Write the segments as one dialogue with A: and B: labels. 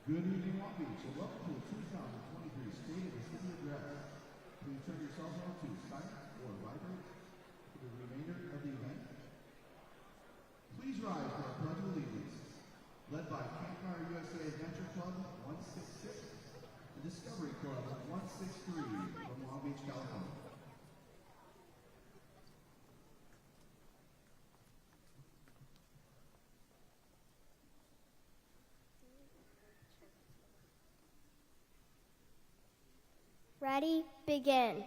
A: Good evening, Long Beach, and welcome to the 2023 State of the City Address. Please turn your cell phone to silent or vibrate for the remainder of the event. Please rise for our Pledge of Allegiance, led by Campfire USA Adventure Club 166 and Discovery Club 163 from Long Beach, California.
B: Ready, begin.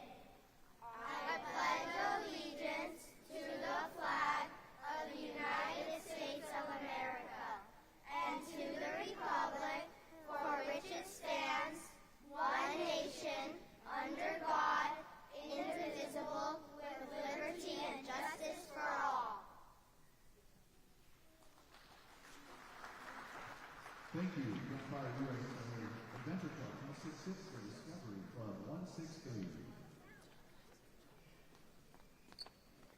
C: I pledge allegiance to the flag of the United States of America and to the republic for which it stands, one nation, under God, indivisible, with liberty and justice for all.
A: Thank you, Campfire USA Adventure Club 166 for Discovery Club 163.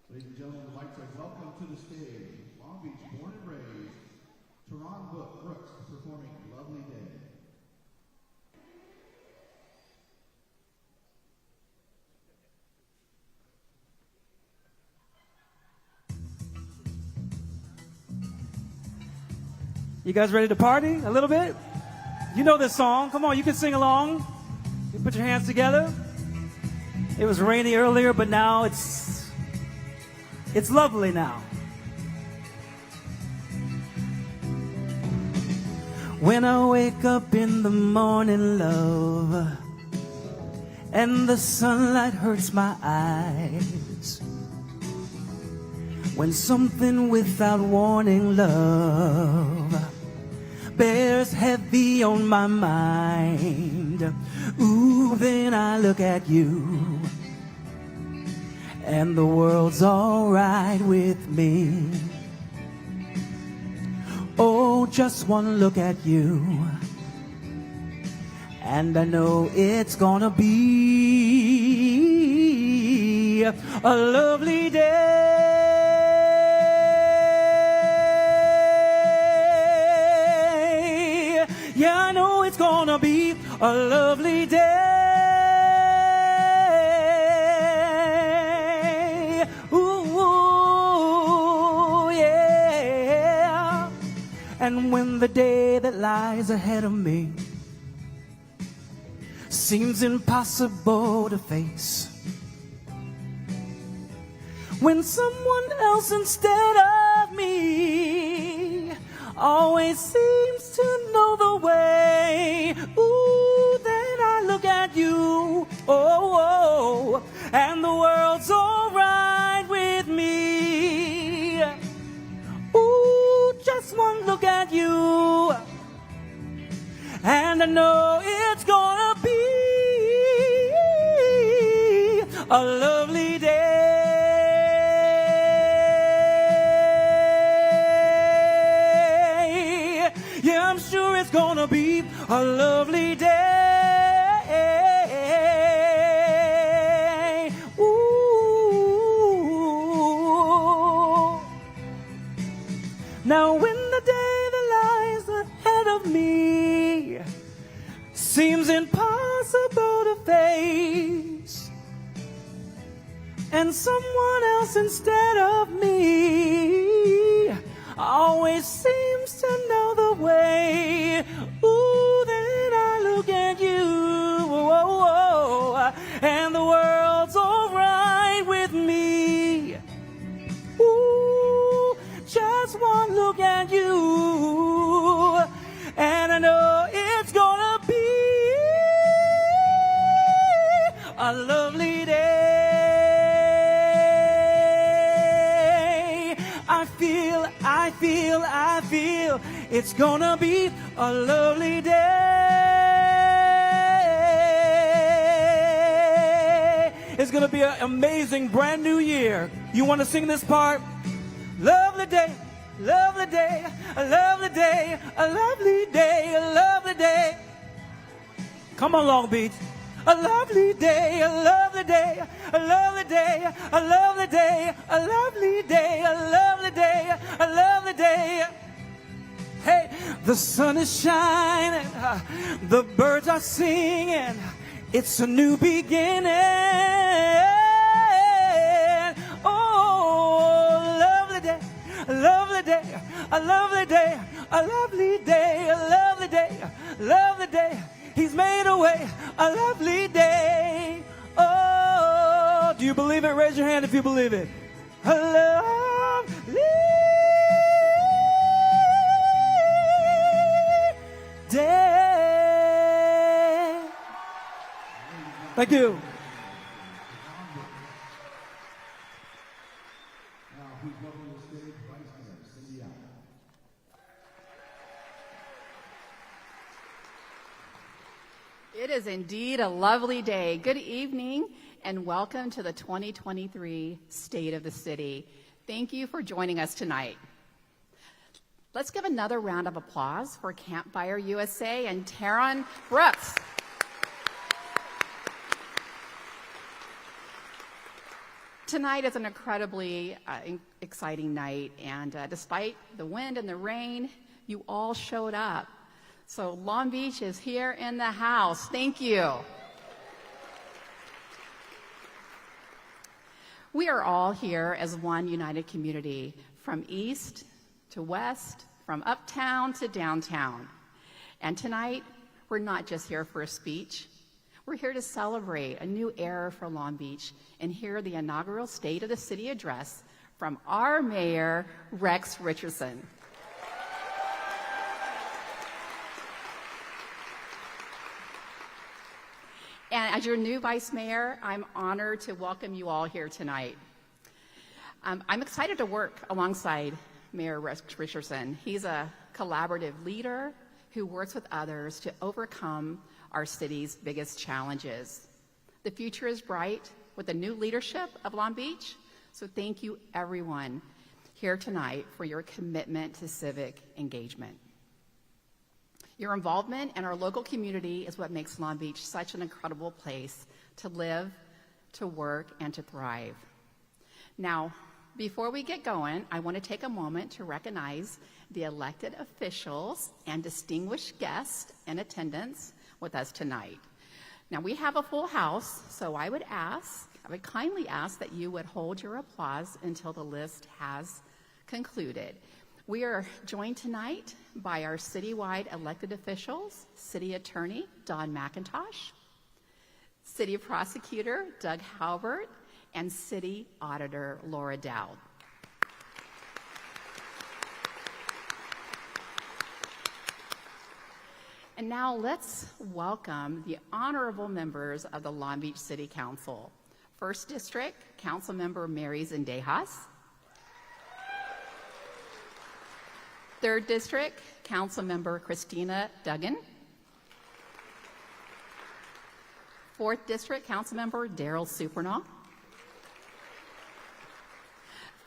A: Ladies and gentlemen, I'd like to welcome to the stage Long Beach born and raised Teron Brooks performing Lovely Day.
D: You guys ready to party a little bit? You know this song. Come on, you can sing along. You put your hands together. It was rainy earlier, but now it's lovely now. When I wake up in the morning, love, and the sunlight hurts my eyes, when something without warning, love, bears heavy on my mind, ooh, then I look at you, and the world's all right with me. Oh, just one look at you, and I know it's gonna be a lovely day. Yeah, I know it's gonna be a lovely day. Ooh, yeah. And when the day that lies ahead of me seems impossible to face, when someone else instead of me always seems to know the way, ooh, then I look at you, oh, and the world's all right with me. Ooh, just one look at you, and I know it's gonna be a lovely day. Yeah, I'm sure it's gonna be a lovely day. Ooh. Now when the day that lies ahead of me seems impossible to face, and someone else instead of me always seems to know the way, ooh, then I look at you, and the world's all right with me. Ooh, just one look at you, and I know it's gonna be a lovely day. I feel it's gonna be a lovely day. It's gonna be an amazing brand new year. You want to sing this part? Lovely day, lovely day, a lovely day, a lovely day, a lovely day. Come on, Long Beach. A lovely day, a lovely day, a lovely day, a lovely day, a lovely day, a lovely day, a lovely day. Hey, The sun is shining, the birds are singing, it's a new beginning. Oh, lovely day, a lovely day, a lovely day, a lovely day, a lovely day, lovely day. He's made a way, a lovely day. Oh, do you believe it? Raise your hand if you believe it. A lovely day. Thank you.
A: Now, please welcome to the stage Vice Mayor Cindy Allen.
E: It is indeed a lovely day. Good evening and welcome to the 2023 State of the City. Thank you for joining us tonight. Let's give another round of applause for Campfire USA and Taryn Brooks. Tonight is an incredibly exciting night, and despite the wind and the rain, you all showed up. So Long Beach is here in the house. Thank you. We are all here as one united community, from east to west, from uptown to downtown. And tonight, we're not just here for a speech. We're here to celebrate a new era for Long Beach and hear the inaugural State of the City address from our mayor, Rex Richardson. And as your new vice mayor, I'm honored to welcome you all here tonight. I'm excited to work alongside Mayor Rex Richardson. He's a collaborative leader who works with others to overcome our city's biggest challenges. The future is bright with the new leadership of Long Beach, so thank you everyone here tonight for your commitment to civic engagement. Your involvement in our local community is what makes Long Beach such an incredible place to live, to work, and to thrive. Now, before we get going, I want to take a moment to recognize the elected officials and distinguished guests in attendance with us tonight. Now, we have a full house, so I would kindly ask that you would hold your applause until the list has concluded. We are joined tonight by our citywide elected officials, City Attorney Don McIntosh, City Prosecutor Doug Halbert, and City Auditor Laura Dowd. And now let's welcome the honorable members of the Long Beach City Council. First District, Councilmember Mary Zendejas. Third District, Councilmember Christina Duggan. Fourth District, Councilmember Daryl Supernall.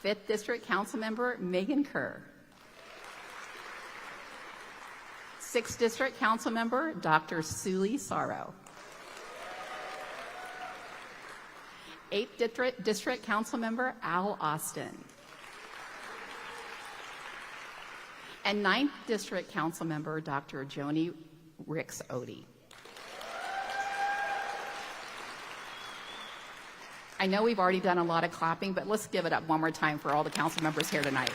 E: Fifth District, Councilmember Megan Kerr. Sixth District, Councilmember Dr. Suli Sorrow. Eighth District, Councilmember Al Austin. And 9th District Councilmember Dr. Joni Ricks Odie. I know we've already done a lot of clapping, but let's give it up one more time for all the council members here tonight.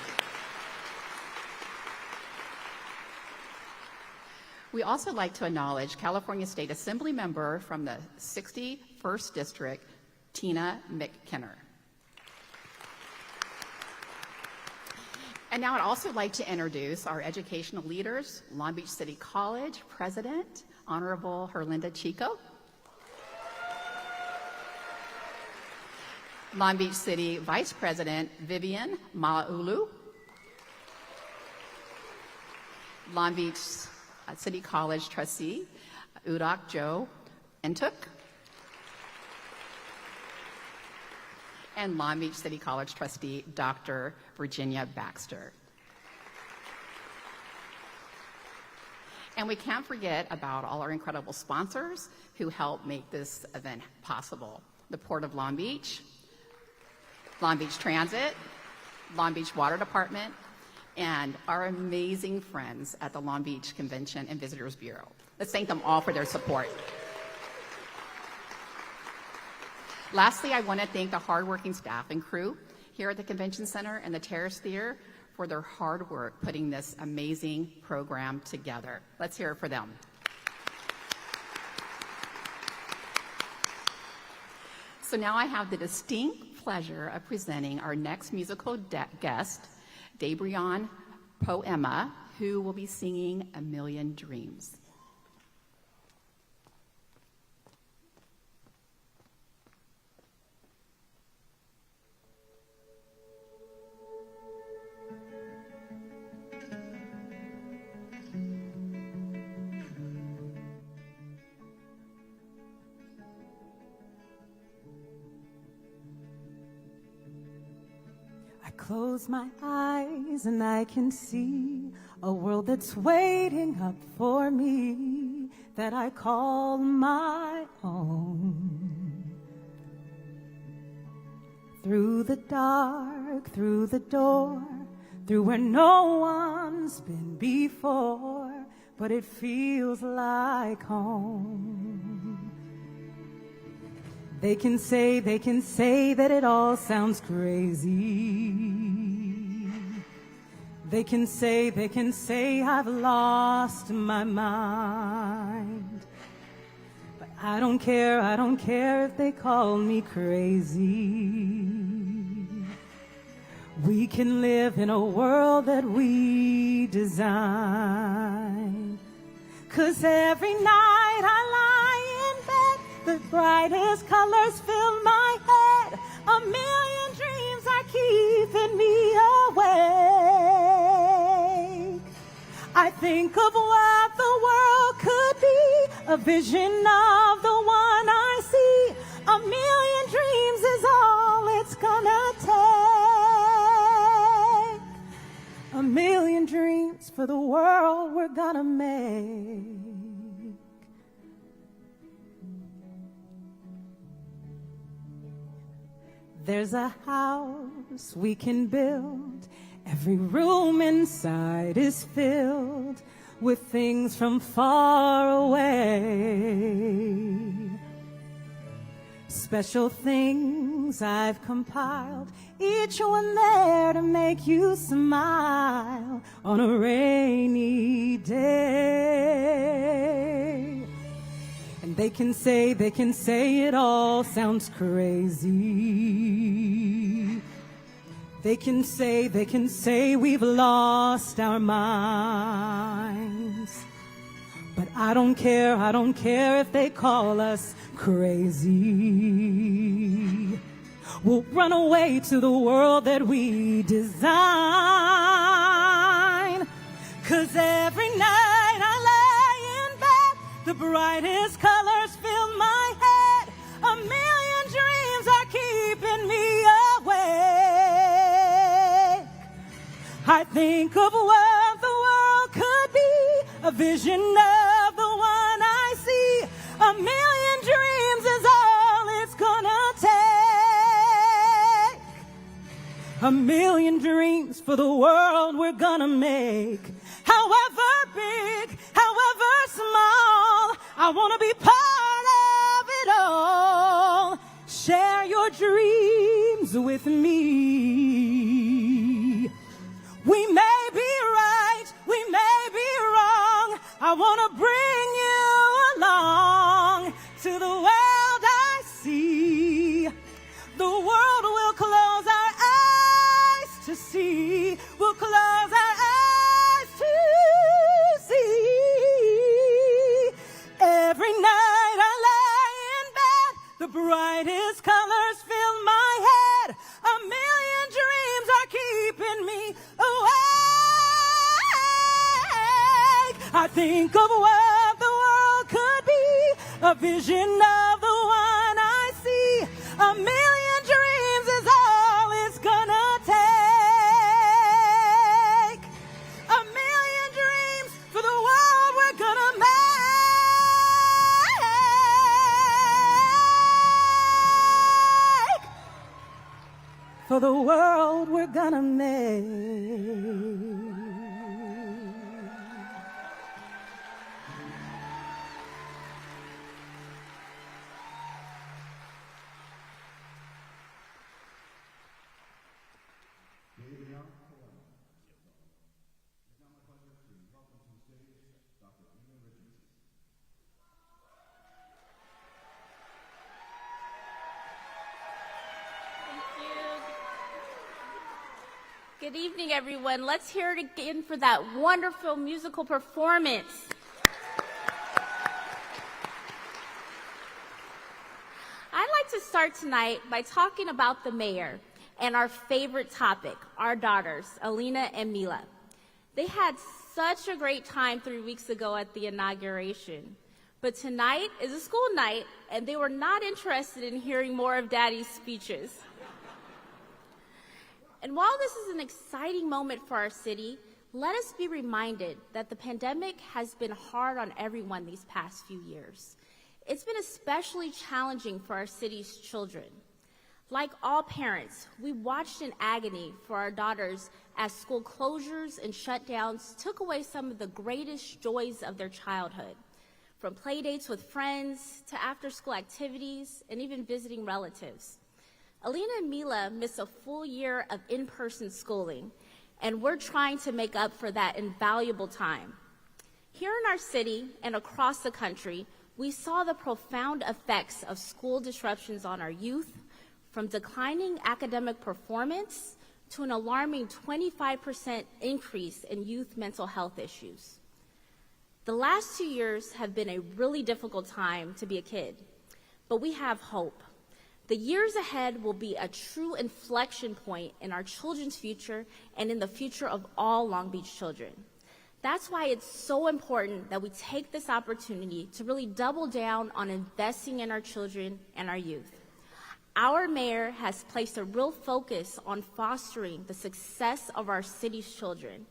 E: We also like to acknowledge California State Assembly member from the 61st District, Tina McKinner. And now I'd also like to introduce our educational leaders, Long Beach City College President, Honorable Herlinda Chico, Long Beach City Vice President, Vivian Malaulu, Long Beach City College Trustee, Udak Joe Entuk, and Long Beach City College Trustee, Dr. Virginia Baxter. And we can't forget about all our incredible sponsors who help make this event possible. The Port of Long Beach Transit, Long Beach Water Department, and our amazing friends at the Long Beach Convention and Visitors Bureau. Let's thank them all for their support. Lastly, I want to thank the hardworking staff and crew here at the Convention Center and the Terrace Theater for their hard work putting this amazing program together. Let's hear it for them. So now I have the distinct pleasure of presenting our next musical guest, Debrion Poema, who will be singing A Million Dreams.
D: I close my eyes and I can see a world that's waiting up for me that I call my own. Through the dark, through the door, through where no one's been before, but it feels like home. They can say that it all sounds crazy. They can say I've lost my mind. But I don't care if they call me crazy. We can live in a world that we design. 'Cause every night I lie in bed, the brightest colors fill my head. A million dreams are keeping me awake. I think of what the world could be, a vision of the one I see. A million dreams is all it's gonna take. A million dreams for the world we're gonna make. There's a house we can build. Every room inside is filled with things from far away. Special things I've compiled, each one there to make you smile on a rainy day. And they can say it all sounds crazy. They can say we've lost our minds. But I don't care if they call us crazy. We'll run away to the world that we design. 'Cause every night I lie in bed, the brightest colors fill my head. A million dreams are keeping me awake. I think of what the world could be, a vision of the one I see. A million dreams is all it's gonna take. A million dreams for the world we're gonna make. However big, however small, I wanna be part of it all. Share your dreams with me. We may be right, we may be wrong. I wanna bring you along to the world I see. The world will close our eyes to see. We'll close our eyes to see. Every night I lie in bed, the brightest colors fill my head. A million dreams are keeping me awake. I think of what the world could be, a vision of the one I see. A million dreams is all it's gonna take. A million dreams for the world we're gonna make. For the world we're gonna make.
F: Good evening, everyone. Let's hear it again for that wonderful musical performance. I'd like to start tonight by talking about the mayor and our favorite topic, our daughters, Alina and Mila. They had such a great time 3 weeks ago at the inauguration. But tonight is a school night, and they were not interested in hearing more of Daddy's speeches. And while this is an exciting moment for our city, let us be reminded that the pandemic has been hard on everyone these past few years. It's been especially challenging for our city's children. Like all parents, we watched in agony for our daughters as school closures and shutdowns took away some of the greatest joys of their childhood, from play dates with friends to after-school activities and even visiting relatives. Alina and Mila missed a full year of in-person schooling, and we're trying to make up for that invaluable time. Here in our city and across the country, we saw the profound effects of school disruptions on our youth, from declining academic performance to an alarming 25% increase in youth mental health issues. The last 2 years have been a really difficult time to be a kid, but we have hope. The years ahead will be a true inflection point in our children's future and in the future of all Long Beach children. That's why it's so important that we take this opportunity to really double down on investing in our children and our youth. Our mayor has placed a real focus on fostering the success of our city's children.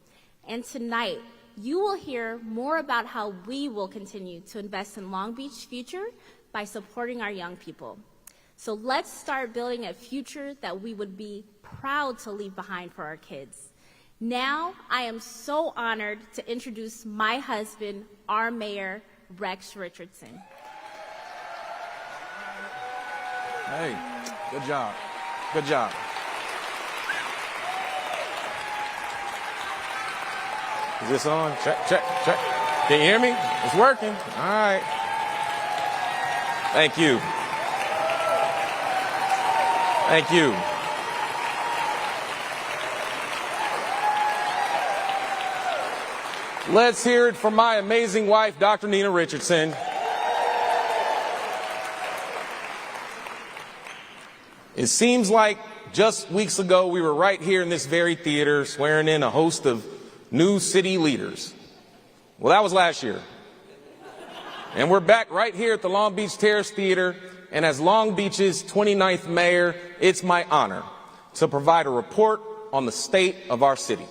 F: And tonight, you will hear more about how we will continue to invest in Long Beach's future by supporting our young people. So let's start building a future that we would be proud to leave behind for our kids. Now, I am so honored to introduce my husband, our mayor, Rex Richardson.
G: Hey, good job. Good job. Is this on? Check, check, check. Can you hear me? It's working. All right. Thank you. Thank you. Let's hear it for my amazing wife, Dr. Nina Richardson. It seems like just weeks ago we were right here in this very theater swearing in a host of new city leaders. Well, that was last year. And we're back right here at the Long Beach Terrace Theater, and as Long Beach's 29th mayor, it's my honor to provide a report on the state of our city.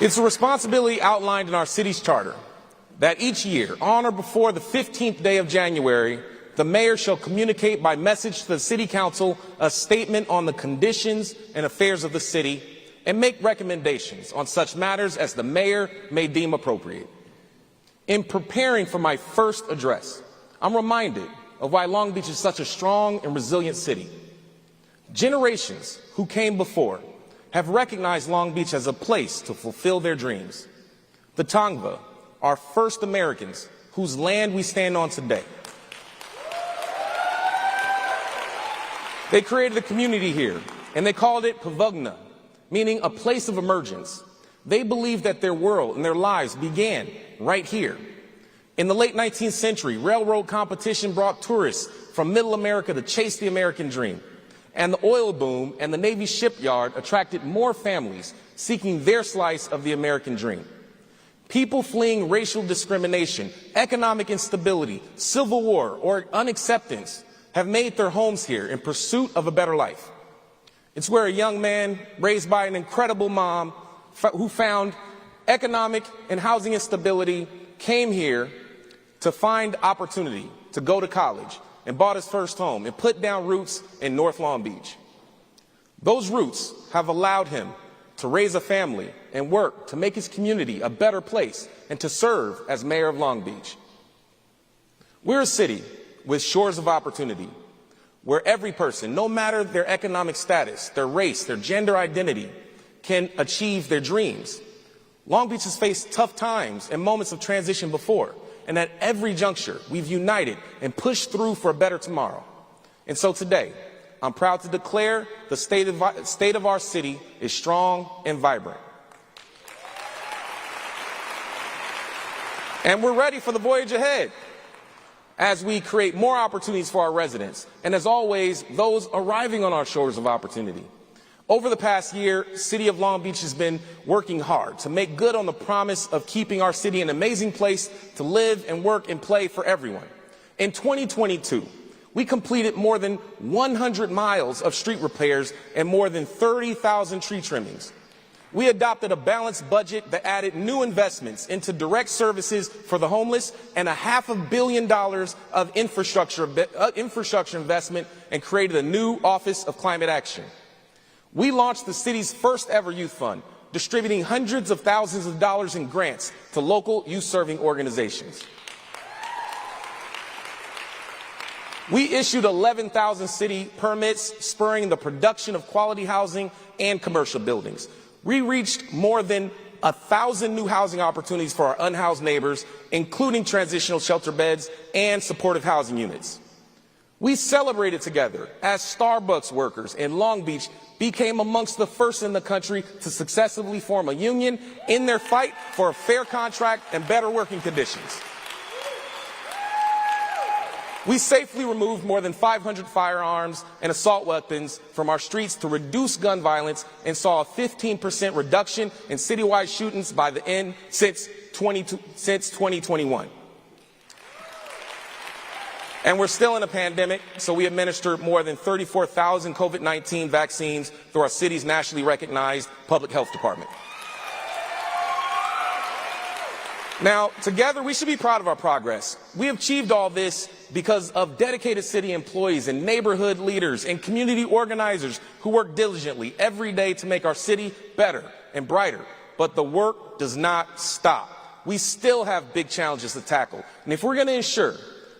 G: It's a responsibility outlined in our city's charter that each year, on or before the 15th day of January, the mayor shall communicate by message to the city council a statement on the conditions and affairs of the city and make recommendations on such matters as the mayor may deem appropriate. In preparing for my first address, I'm reminded of why Long Beach is such a strong and resilient city. Generations who came before have recognized Long Beach as a place to fulfill their dreams. The Tongva are first Americans whose land we stand on today. They created a community here, and they called it Pavugna, meaning a place of emergence. They believed that their world and their lives began right here. In the late 19th century, railroad competition brought tourists from Middle America to chase the American dream. And the oil boom and the Navy shipyard attracted more families seeking their slice of the American dream. People fleeing racial discrimination, economic instability, civil war, or unacceptance have made their homes here in pursuit of a better life. It's where a young man raised by an incredible mom who found economic and housing instability came here to find opportunity to go to college and bought his first home and put down roots in North Long Beach. Those roots have allowed him to raise a family and work to make his community a better place and to serve as mayor of Long Beach. We're a city with shores of opportunity where every person, no matter their economic status, their race, their gender identity, can achieve their dreams. Long Beach has faced tough times and moments of transition before, and at every juncture, we've united and pushed through for a better tomorrow. And so today, I'm proud to declare the state of our city is strong and vibrant. And we're ready for the voyage ahead as we create more opportunities for our residents, and as always, those arriving on our shores of opportunity. Over the past year, City of Long Beach has been working hard to make good on the promise of keeping our city an amazing place to live and work and play for everyone. In 2022, we completed more than 100 miles of street repairs and more than 30,000 tree trimmings. We adopted a balanced budget that added new investments into direct services for the homeless and $500 million of infrastructure investment, and created a new Office of Climate Action. We launched the city's first ever youth fund, distributing hundreds of thousands of dollars in grants to local youth-serving organizations. We issued 11,000 city permits, spurring the production of quality housing and commercial buildings. We reached more than 1,000 new housing opportunities for our unhoused neighbors, including transitional shelter beds and supportive housing units. We celebrated together as Starbucks workers in Long Beach became amongst the first in the country to successfully form a union in their fight for a fair contract and better working conditions. We safely removed more than 500 firearms and assault weapons from our streets to reduce gun violence, and saw a 15% reduction in citywide shootings by the end since 2021. And we're still in a pandemic, so we administered more than 34,000 COVID-19 vaccines through our city's nationally recognized public health department. Now, together, we should be proud of our progress. We have achieved all this because of dedicated city employees and neighborhood leaders and community organizers who work diligently every day to make our city better and brighter. But the work does not stop. We still have big challenges to tackle. And if we're going to ensure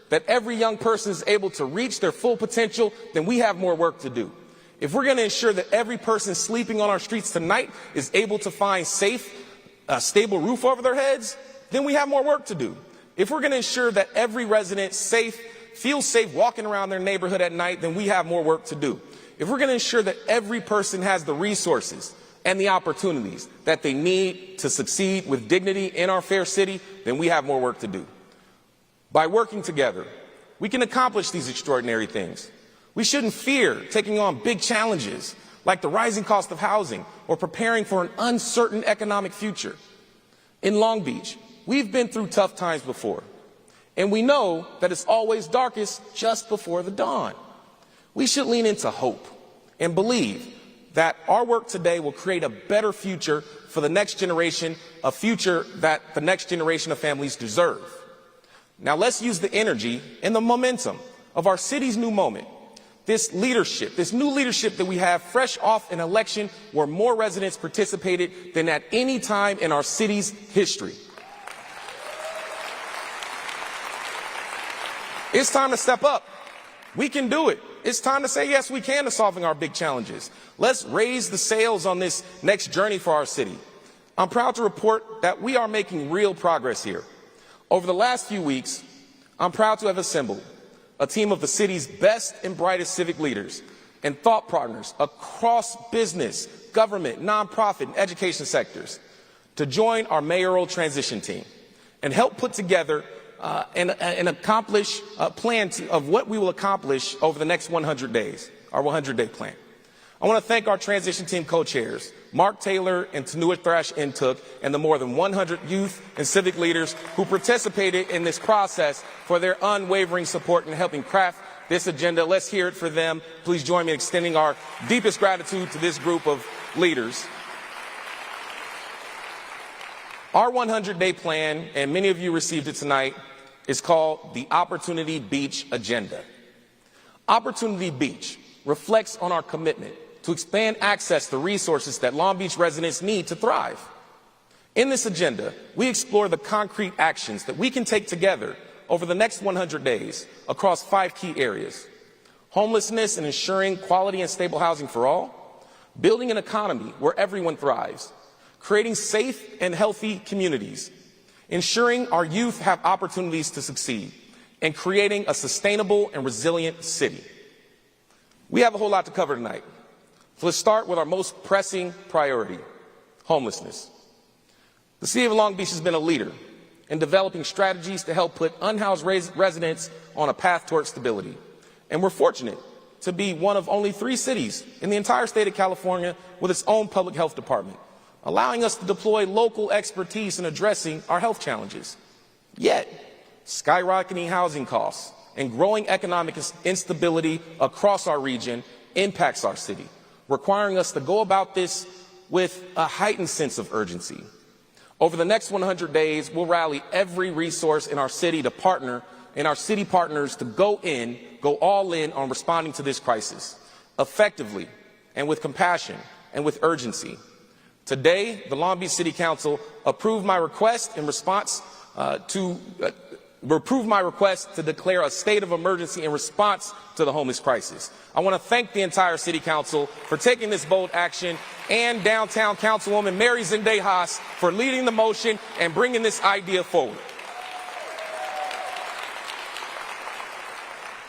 G: that every young person is able to reach their full potential, then we have more work to do. If we're going to ensure that every person sleeping on our streets tonight is able to find a stable roof over their heads, then we have more work to do. If we're going to ensure that every resident feels safe walking around their neighborhood at night, then we have more work to do. If we're going to ensure that every person has the resources and the opportunities that they need to succeed with dignity in our fair city, then we have more work to do. By working together, we can accomplish these extraordinary things. We shouldn't fear taking on big challenges like the rising cost of housing or preparing for an uncertain economic future. In Long Beach, we've been through tough times before, and we know that it's always darkest just before the dawn. We should lean into hope and believe that our work today will create a better future for the next generation, a future that the next generation of families deserve. Now let's use the energy and the momentum of our city's new moment, this new leadership that we have fresh off an election where more residents participated than at any time in our city's history. It's time to step up. We can do it. It's time to say yes, we can to solving our big challenges. Let's raise the sails on this next journey for our city. I'm proud to report that we are making real progress here. Over the last few weeks, I'm proud to have assembled a team of the city's best and brightest civic leaders and thought partners across business, government, nonprofit, and education sectors to join our mayoral transition team and help put together and accomplish a plan of what we will accomplish over the next 100 days, our 100-day plan. I want to thank our transition team co-chairs, Mark Taylor and Tanua Thrash Intook, and the more than 100 youth and civic leaders who participated in this process for their unwavering support in helping craft this agenda. Let's hear it for them. Please join me in extending our deepest gratitude to this group of leaders. Our 100-day plan, and many of you received it tonight, is called the Opportunity Beach Agenda. Opportunity Beach reflects on our commitment to expand access to resources that Long Beach residents need to thrive. In this agenda, we explore the concrete actions that we can take together over the next 100 days across 5 key areas: homelessness and ensuring quality and stable housing for all, building an economy where everyone thrives, creating safe and healthy communities, ensuring our youth have opportunities to succeed, and creating a sustainable and resilient city. We have a whole lot to cover tonight. So let's start with our most pressing priority, homelessness. The City of Long Beach has been a leader in developing strategies to help put unhoused residents on a path towards stability. And we're fortunate to be one of only 3 cities in the entire state of California with its own public health department, allowing us to deploy local expertise in addressing our health challenges. Yet, skyrocketing housing costs and growing economic instability across our region impacts our city, requiring us to go about this with a heightened sense of urgency. Over the next 100 days, we'll rally every resource in our city to partner and our city partners to go all in on responding to this crisis effectively and with compassion and with urgency. Today, the Long Beach City Council approved my request to declare a state of emergency in response to the homeless crisis. I want to thank the entire City Council for taking this bold action and downtown Councilwoman Mary Zendejas for leading the motion and bringing this idea forward.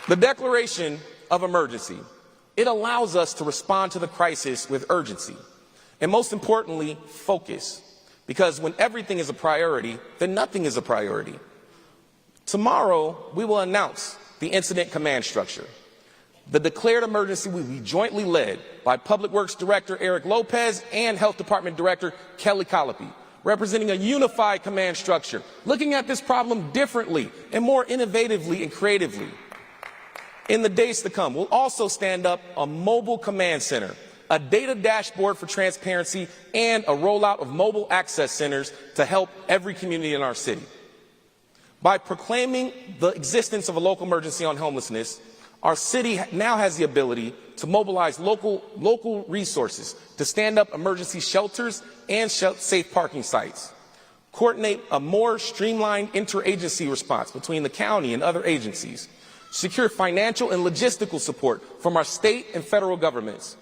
G: The declaration of emergency, it allows us to respond to the crisis with urgency and, most importantly, focus. Because when everything is a priority, then nothing is a priority. Tomorrow, we will announce the incident command structure. The declared emergency will be jointly led by Public Works Director Eric Lopez and Health Department Director Kelly Colopy, representing a unified command structure, looking at this problem differently and more innovatively and creatively. In the days to come, we'll also stand up a mobile command center, a data dashboard for transparency, and a rollout of mobile access centers to help every community in our city. By proclaiming the existence of a local emergency on homelessness, our city now has the ability to mobilize local resources to stand up emergency shelters and safe parking sites, coordinate a more streamlined interagency response between the county and other agencies, secure financial and logistical support from our state and federal governments.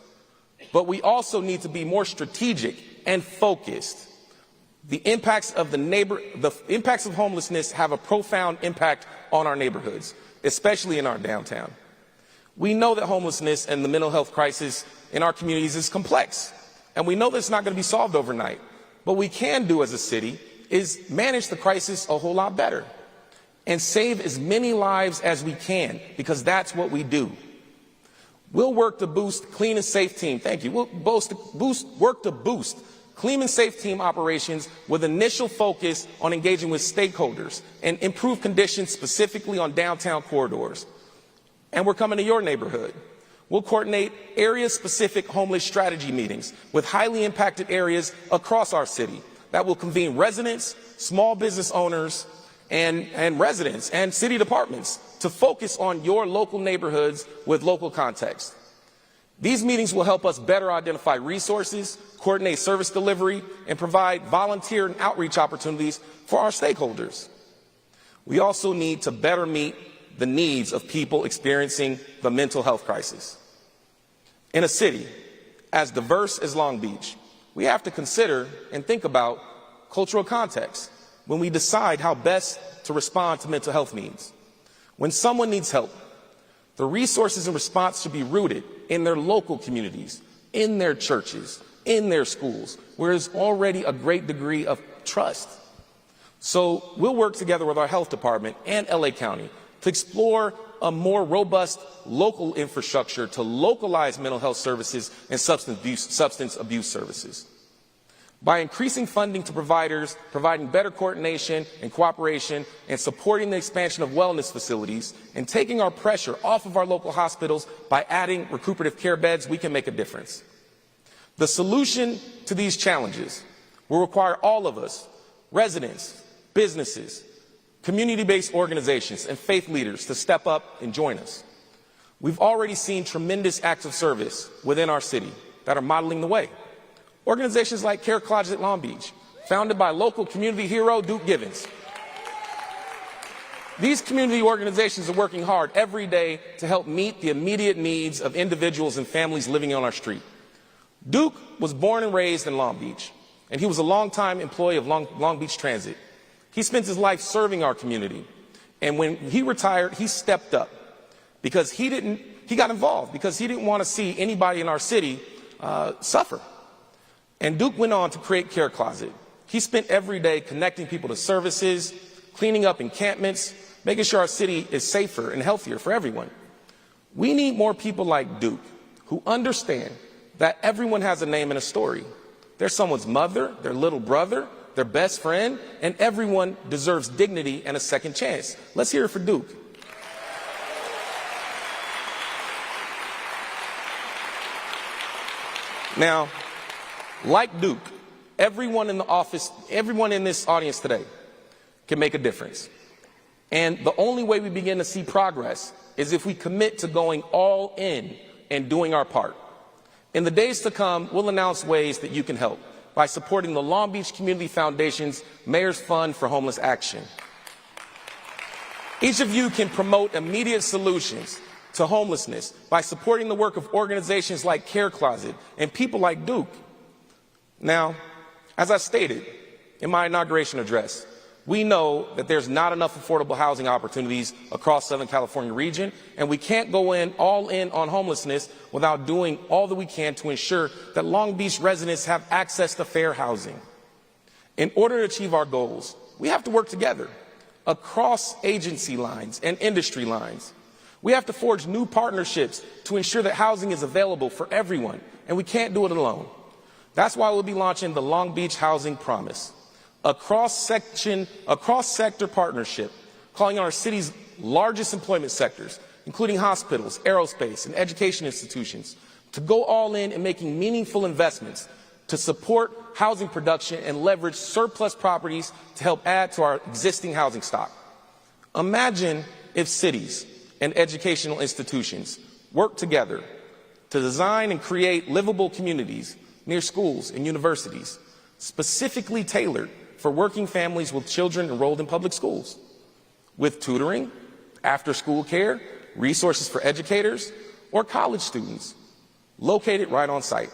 G: But we also need to be more strategic and focused. The impacts of homelessness have a profound impact on our neighborhoods, especially in our downtown. We know that homelessness and the mental health crisis in our communities is complex, and we know that it's not going to be solved overnight. What we can do as a city is manage the crisis a whole lot better and save as many lives as we can, because that's what we do. We'll work to boost clean and safe team. Thank you. We'll work to boost clean and safe team operations with initial focus on engaging with stakeholders and improve conditions specifically on downtown corridors. And we're coming to your neighborhood. We'll coordinate area-specific homeless strategy meetings with highly impacted areas across our city that will convene residents, small business owners, and residents and city departments to focus on your local neighborhoods with local context. These meetings will help us better identify resources, coordinate service delivery, and provide volunteer and outreach opportunities for our stakeholders. We also need to better meet the needs of people experiencing the mental health crisis. In a city as diverse as Long Beach, we have to consider and think about cultural context when we decide how best to respond to mental health needs. When someone needs help, the resources and response should be rooted in their local communities, in their churches, in their schools, where there's already a great degree of trust. So we'll work together with our health department and LA County to explore a more robust local infrastructure to localize mental health services and substance abuse services. By increasing funding to providers, providing better coordination and cooperation, and supporting the expansion of wellness facilities, and taking our pressure off of our local hospitals by adding recuperative care beds, we can make a difference. The solution to these challenges will require all of us, residents, businesses, community-based organizations, and faith leaders to step up and join us. We've already seen tremendous acts of service within our city that are modeling the way. Organizations like Care Closet Long Beach, founded by local community hero Duke Givens. These community organizations are working hard every day to help meet the immediate needs of individuals and families living on our street. Duke was born and raised in Long Beach, and he was a longtime employee of Long Beach Transit. He spent his life serving our community, and when he retired, he stepped up because he didn't he got involved because he didn't want to see anybody in our city suffer. And Duke went on to create Care Closet. He spent every day connecting people to services, cleaning up encampments, making sure our city is safer and healthier for everyone. We need more people like Duke who understand that everyone has a name and a story. They're someone's mother, their little brother, their best friend, and everyone deserves dignity and a second chance. Let's hear it for Duke. Now, like Duke, everyone in this audience today can make a difference. And the only way we begin to see progress is if we commit to going all in and doing our part. In the days to come, we'll announce ways that you can help by supporting the Long Beach Community Foundation's Mayor's Fund for Homeless Action. Each of you can promote immediate solutions to homelessness by supporting the work of organizations like Care Closet and people like Duke. Now, as I stated in my inauguration address, we know that there's not enough affordable housing opportunities across Southern California region, and we can't go all in on homelessness without doing all that we can to ensure that Long Beach residents have access to fair housing. In order to achieve our goals, we have to work together across agency lines and industry lines. We have to forge new partnerships to ensure that housing is available for everyone, and we can't do it alone. That's why we'll be launching the Long Beach Housing Promise, a cross-sector partnership calling on our city's largest employment sectors, including hospitals, aerospace, and education institutions, to go all in making meaningful investments to support housing production and leverage surplus properties to help add to our existing housing stock. Imagine if cities and educational institutions work together to design and create livable communities near schools and universities, specifically tailored for working families with children enrolled in public schools, with tutoring, after-school care, resources for educators, or college students, located right on site.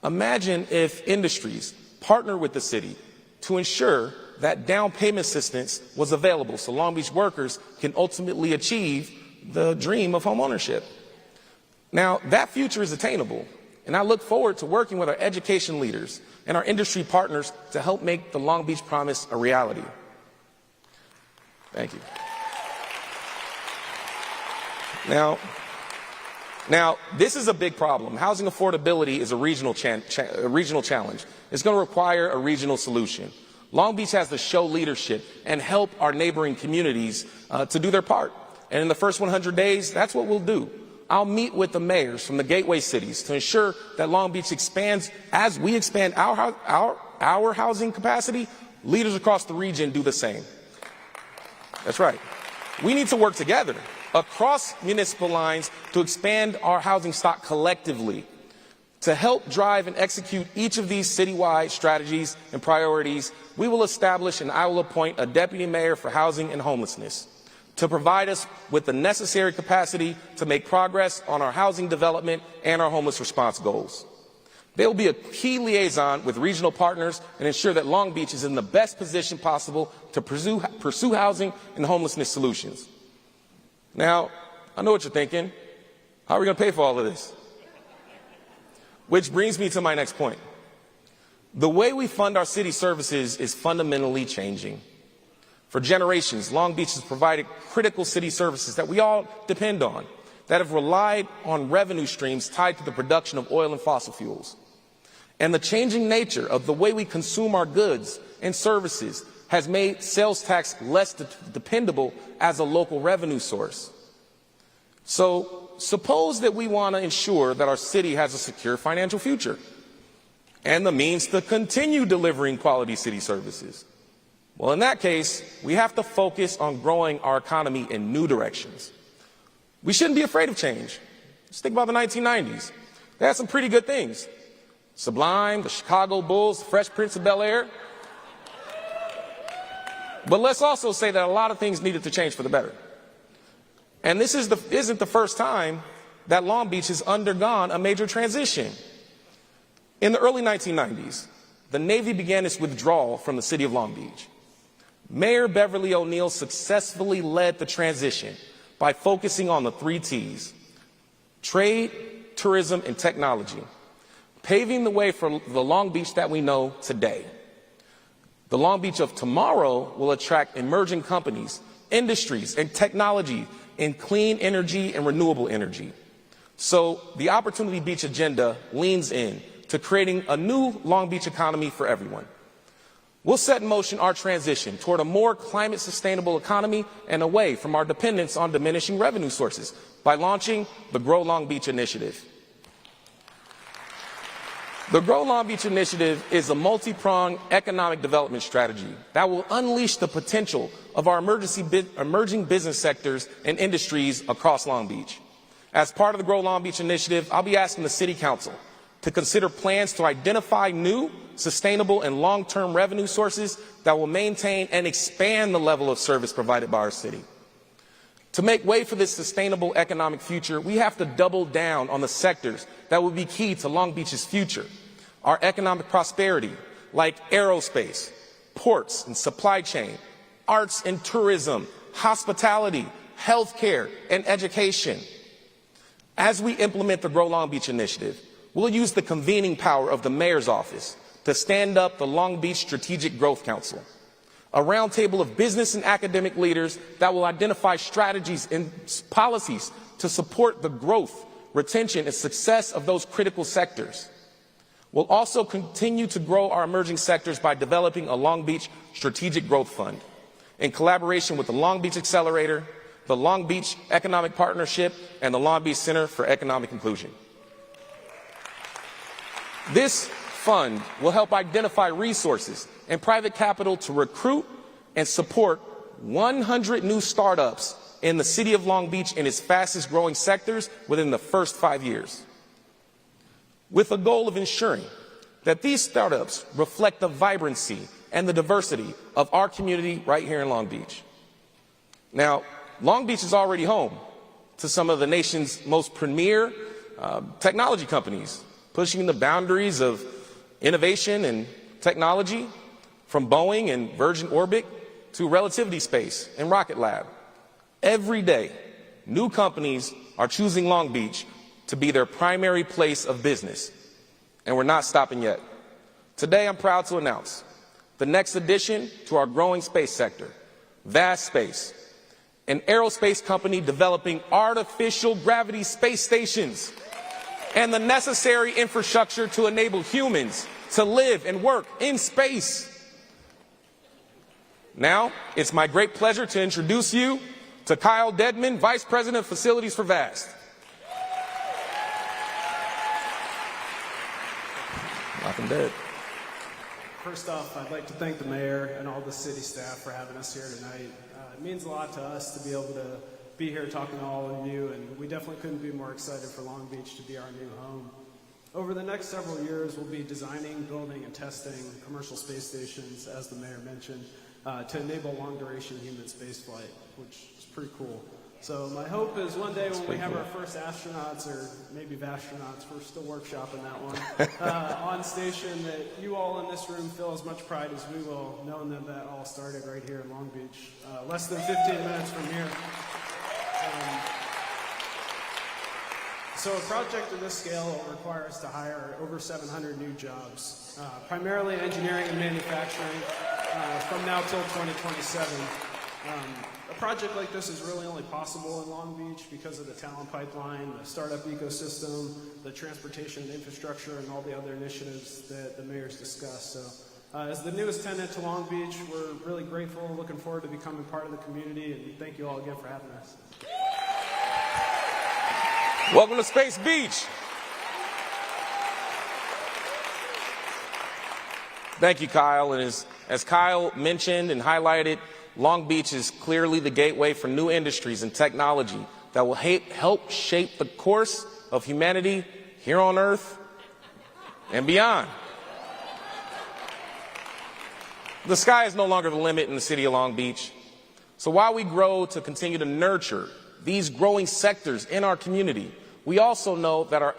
G: Imagine if industries partner with the city to ensure that down payment assistance was available so Long Beach workers can ultimately achieve the dream of homeownership. Now, that future is attainable, and I look forward to working with our education leaders and our industry partners to help make the Long Beach Promise a reality. Thank you. Now, this is a big problem. Housing affordability is a regional challenge. It's going to require a regional solution. Long Beach has to show leadership and help our neighboring communities to do their part. And in the first 100 days, that's what we'll do. I'll meet with the mayors from the gateway cities to ensure that Long Beach expands. As we expand our housing capacity, leaders across the region do the same. That's right. We need to work together across municipal lines to expand our housing stock collectively. To help drive and execute each of these citywide strategies and priorities, we will establish and I will appoint a deputy mayor for housing and homelessness to provide us with the necessary capacity to make progress on our housing development and our homeless response goals. They will be a key liaison with regional partners and ensure that Long Beach is in the best position possible to pursue housing and homelessness solutions. Now, I know what you're thinking. How are we going to pay for all of this? Which brings me to my next point. The way we fund our city services is fundamentally changing. For generations, Long Beach has provided critical city services that we all depend on, that have relied on revenue streams tied to the production of oil and fossil fuels. And the changing nature of the way we consume our goods and services has made sales tax less dependable as a local revenue source. So suppose that we want to ensure that our city has a secure financial future and the means to continue delivering quality city services. Well, in that case, we have to focus on growing our economy in new directions. We shouldn't be afraid of change. Just think about the 1990s. They had some pretty good things. Sublime, the Chicago Bulls, the Fresh Prince of Bel-Air. But let's also say that a lot of things needed to change for the better. And this isn't the first time that Long Beach has undergone a major transition. In the early 1990s, the Navy began its withdrawal from the city of Long Beach. Mayor Beverly O'Neill successfully led the transition by focusing on the 3 T's: trade, tourism, and technology, paving the way for the Long Beach that we know today. The Long Beach of tomorrow will attract emerging companies, industries, and technology in clean energy and renewable energy. So the Opportunity Beach agenda leans in to creating a new Long Beach economy for everyone. We'll set in motion our transition toward a more climate sustainable economy and away from our dependence on diminishing revenue sources by launching the Grow Long Beach initiative. The Grow Long Beach initiative is a multi-pronged economic development strategy that will unleash the potential of our emerging business sectors and industries across Long Beach. As part of the Grow Long Beach initiative, I'll be asking the City Council to consider plans to identify new, sustainable, and long-term revenue sources that will maintain and expand the level of service provided by our city. To make way for this sustainable economic future, we have to double down on the sectors that will be key to Long Beach's future. Our economic prosperity, like aerospace, ports and supply chain, arts and tourism, hospitality, healthcare, and education. As we implement the Grow Long Beach initiative, we'll use the convening power of the mayor's office to stand up the Long Beach Strategic Growth Council, a roundtable of business and academic leaders that will identify strategies and policies to support the growth, retention, and success of those critical sectors. We'll also continue to grow our emerging sectors by developing a Long Beach Strategic Growth Fund in collaboration with the Long Beach Accelerator, the Long Beach Economic Partnership, and the Long Beach Center for Economic Inclusion. This fund will help identify resources and private capital to recruit and support 100 new startups in the city of Long Beach in its fastest growing sectors within the first 5 years, with a goal of ensuring that these startups reflect the vibrancy and the diversity of our community right here in Long Beach. Now, Long Beach is already home to some of the nation's most premier technology companies, pushing the boundaries of innovation and technology, from Boeing and Virgin Orbit to Relativity Space and Rocket Lab. Every day, new companies are choosing Long Beach to be their primary place of business, and we're not stopping yet. Today, I'm proud to announce the next addition to our growing space sector, Vast Space, an aerospace company developing artificial gravity space stations and the necessary infrastructure to enable humans to live and work in space. Now, it's my great pleasure to introduce you to Kyle Dedman, Vice President of Facilities for VAST. Knock 'em dead.
H: First off, I'd like to thank the mayor and all the city staff for having us here tonight. It means a lot to us to be able to be here talking to all of you, and we definitely couldn't be more excited for Long Beach to be our new home. Over the next several years, we'll be designing, building, and testing commercial space stations, as the mayor mentioned, to enable long-duration human spaceflight, which is pretty cool. So my hope is one day when we have our first astronauts, or maybe astronauts, we're still workshopping that one, on station, that you all in this room feel as much pride as we will, knowing that that all started right here in Long Beach, less than 15 minutes from here. So a project of this scale will require us to hire over 700 new jobs, primarily engineering and manufacturing, from now till 2027. A project like this is really only possible in Long Beach because of the talent pipeline, the startup ecosystem, the transportation and infrastructure, and all the other initiatives that the mayor's discussed. So as the newest tenant to Long Beach, we're really grateful, looking forward to becoming part of the community, and thank you all again for having us.
G: Welcome to Space Beach. Thank you, Kyle. And as Kyle mentioned and highlighted, Long Beach is clearly the gateway for new industries and technology that will help shape the course of humanity here on Earth and beyond. The sky is no longer the limit in the city of Long Beach. So while we grow to continue to nurture these growing sectors in our community, we also know that our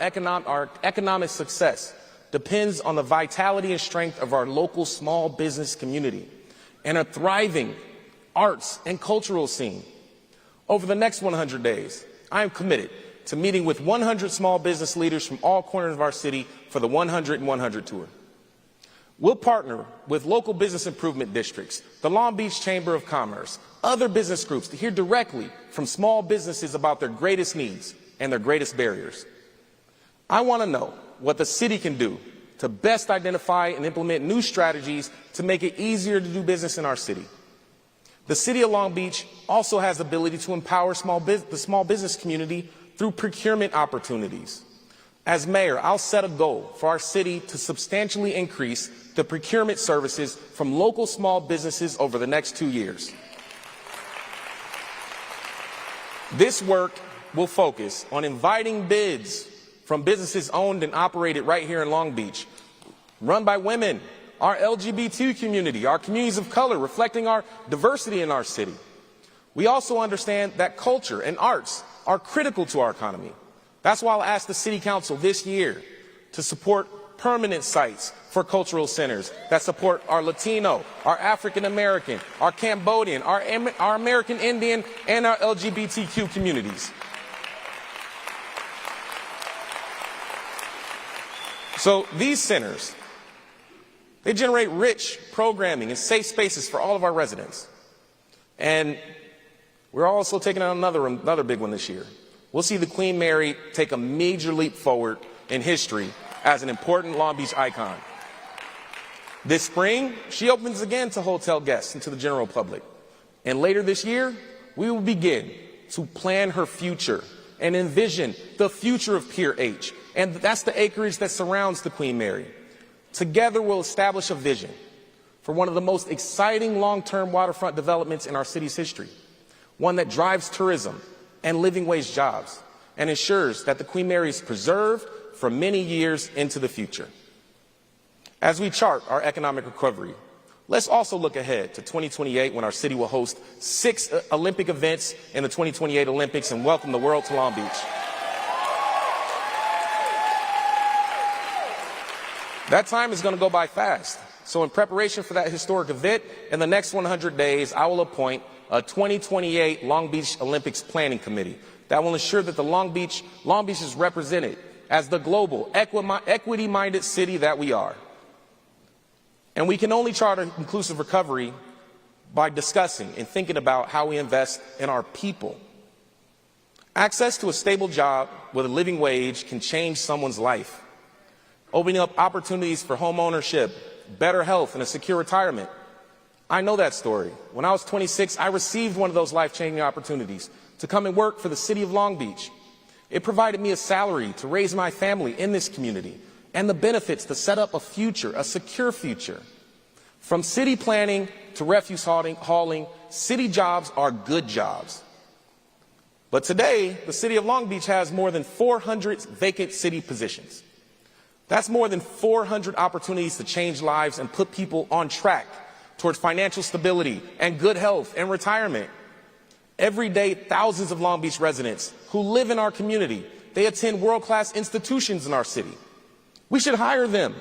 G: economic success depends on the vitality and strength of our local small business community and a thriving arts and cultural scene. Over the next 100 days, I am committed to meeting with 100 small business leaders from all corners of our city for the 100 and 100 tour. We'll partner with local business improvement districts, the Long Beach Chamber of Commerce, other business groups to hear directly from small businesses about their greatest needs and their greatest barriers. I want to know what the city can do to best identify and implement new strategies to make it easier to do business in our city. The City of Long Beach also has the ability to empower the small business community through procurement opportunities. As mayor, I'll set a goal for our city to substantially increase the procurement services from local small businesses over the next 2 years. This work will focus on inviting bids from businesses owned and operated right here in Long Beach, run by women, our LGBT community, our communities of color, reflecting our diversity in our city. We also understand that culture and arts are critical to our economy. That's why I'll ask the City Council this year to support permanent sites for cultural centers that support our Latino, our African American, our Cambodian, our American Indian, and our LGBTQ communities. So these centers, they generate rich programming and safe spaces for all of our residents. And we're also taking on another big one this year. We'll see the Queen Mary take a major leap forward in history as an important Long Beach icon. This spring, she opens again to hotel guests and to the general public. And later this year, we will begin to plan her future and envision the future of Pier H. And that's the acreage that surrounds the Queen Mary. Together, we'll establish a vision for one of the most exciting long-term waterfront developments in our city's history, one that drives tourism and living wage jobs and ensures that the Queen Mary is preserved for many years into the future. As we chart our economic recovery, let's also look ahead to 2028 when our city will host 6 Olympic events in the 2028 Olympics and welcome the world to Long Beach. That time is going to go by fast. So in preparation for that historic event, in the next 100 days, I will appoint a 2028 Long Beach Olympics Planning Committee that will ensure that Long Beach is represented as the global, equity-minded city that we are. And we can only chart an inclusive recovery by discussing and thinking about how we invest in our people. Access to a stable job with a living wage can change someone's life, opening up opportunities for home ownership, better health, and a secure retirement. I know that story. When I was 26, I received one of those life-changing opportunities to come and work for the City of Long Beach. It provided me a salary to raise my family in this community and the benefits to set up a future, a secure future. From city planning to refuse hauling, city jobs are good jobs. But today, the City of Long Beach has more than 400 vacant city positions. That's more than 400 opportunities to change lives and put people on track towards financial stability and good health and retirement. Every day, thousands of Long Beach residents who live in our community, they attend world-class institutions in our city. We should hire them.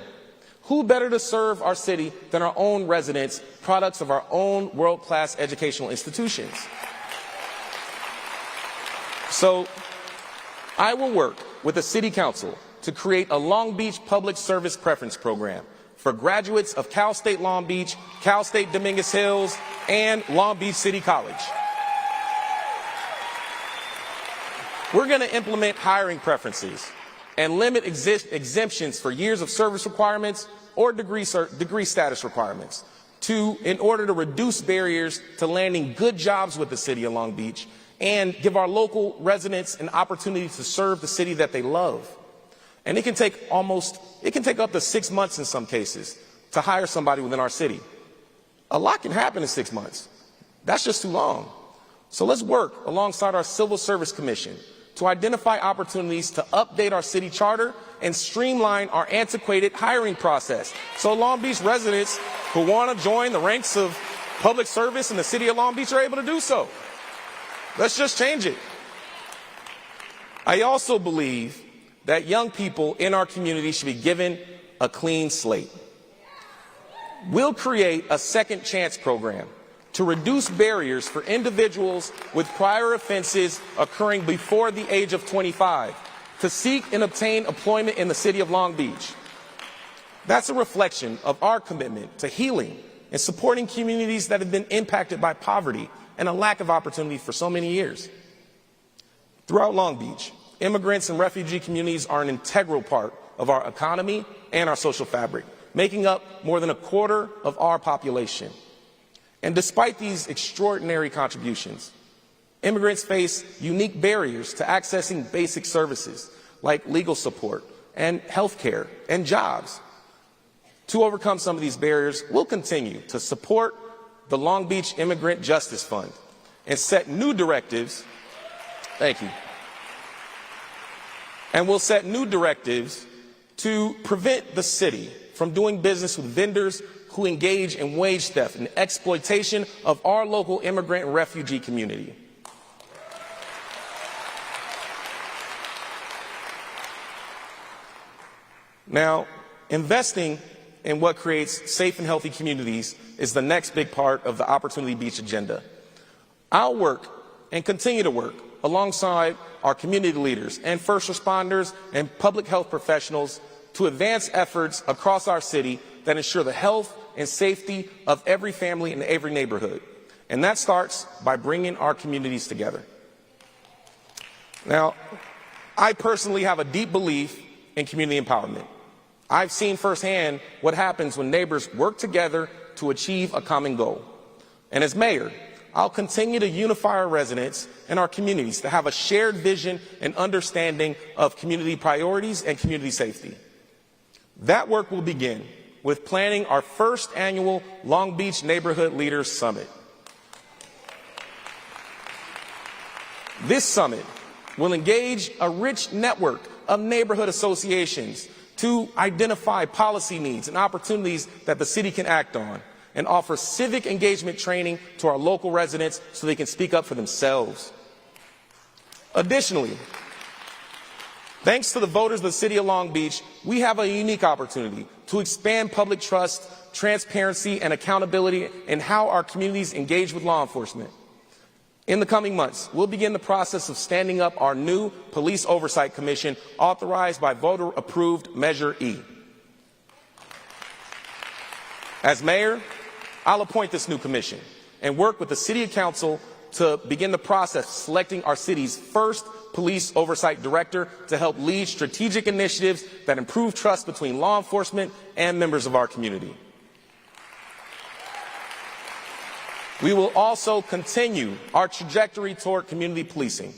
G: Who better to serve our city than our own residents, products of our own world-class educational institutions? So I will work with the City Council to create a Long Beach Public Service Preference Program for graduates of Cal State Long Beach, Cal State Dominguez Hills, and Long Beach City College. We're going to implement hiring preferences and limit exemptions for years of service requirements or degree status requirements in order to reduce barriers to landing good jobs with the City of Long Beach and give our local residents an opportunity to serve the city that they love. And it can take up to 6 months in some cases to hire somebody within our city. A lot can happen in 6 months. That's just too long. So let's work alongside our Civil Service Commission to identify opportunities to update our city charter and streamline our antiquated hiring process so Long Beach residents who want to join the ranks of public service in the City of Long Beach are able to do so. Let's just change it. I also believe that young people in our community should be given a clean slate. We'll create a second chance program to reduce barriers for individuals with prior offenses occurring before the age of 25 to seek and obtain employment in the city of Long Beach. That's a reflection of our commitment to healing and supporting communities that have been impacted by poverty and a lack of opportunity for so many years. Throughout Long Beach, immigrants and refugee communities are an integral part of our economy and our social fabric, making up more than a quarter of our population. And despite these extraordinary contributions, immigrants face unique barriers to accessing basic services like legal support and health care and jobs. To overcome some of these barriers, we'll continue to support the Long Beach Immigrant Justice Fund and set new directives. Thank you. And we'll set new directives to prevent the city from doing business with vendors who engage in wage theft and exploitation of our local immigrant and refugee community. Now, investing in what creates safe and healthy communities is the next big part of the Opportunity Beach agenda. I'll work and continue to work alongside our community leaders and first responders and public health professionals to advance efforts across our city that ensure the health and safety of every family in every neighborhood. And that starts by bringing our communities together. Now, I personally have a deep belief in community empowerment. I've seen firsthand what happens when neighbors work together to achieve a common goal. And as mayor, I'll continue to unify our residents and our communities to have a shared vision and understanding of community priorities and community safety. That work will begin with planning our first annual Long Beach Neighborhood Leaders Summit. This summit will engage a rich network of neighborhood associations to identify policy needs and opportunities that the city can act on, and offer civic engagement training to our local residents so they can speak up for themselves. Additionally, thanks to the voters of the city of Long Beach, we have a unique opportunity to expand public trust, transparency, and accountability in how our communities engage with law enforcement. In the coming months, we'll begin the process of standing up our new Police Oversight Commission authorized by voter-approved Measure E. As mayor, I'll appoint this new commission and work with the City Council to begin the process of selecting our city's first police oversight director to help lead strategic initiatives that improve trust between law enforcement and members of our community. We will also continue our trajectory toward community policing.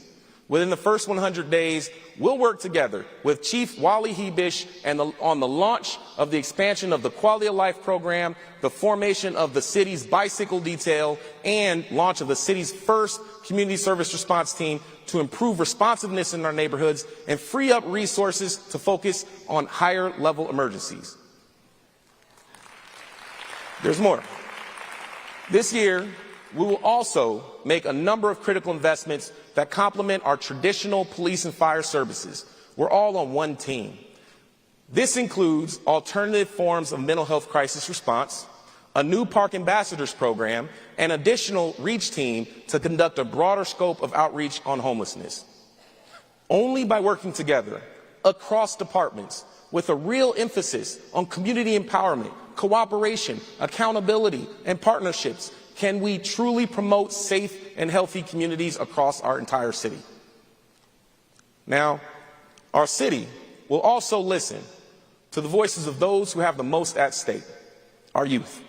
G: Within the first 100 days, we'll work together with Chief Wally Hebish on the launch of the expansion of the Quality of Life program, the formation of the city's bicycle detail, and launch of the city's first community service response team to improve responsiveness in our neighborhoods and free up resources to focus on higher level emergencies. There's more. This year, we will also make a number of critical investments that complement our traditional police and fire services. We're all on one team. This includes alternative forms of mental health crisis response, a new park ambassadors program, and additional REACH team to conduct a broader scope of outreach on homelessness. Only by working together across departments with a real emphasis on community empowerment, cooperation, accountability, and partnerships can we truly promote safe and healthy communities across our entire city. Now, our city will also listen to the voices of those who have the most at stake, our youth.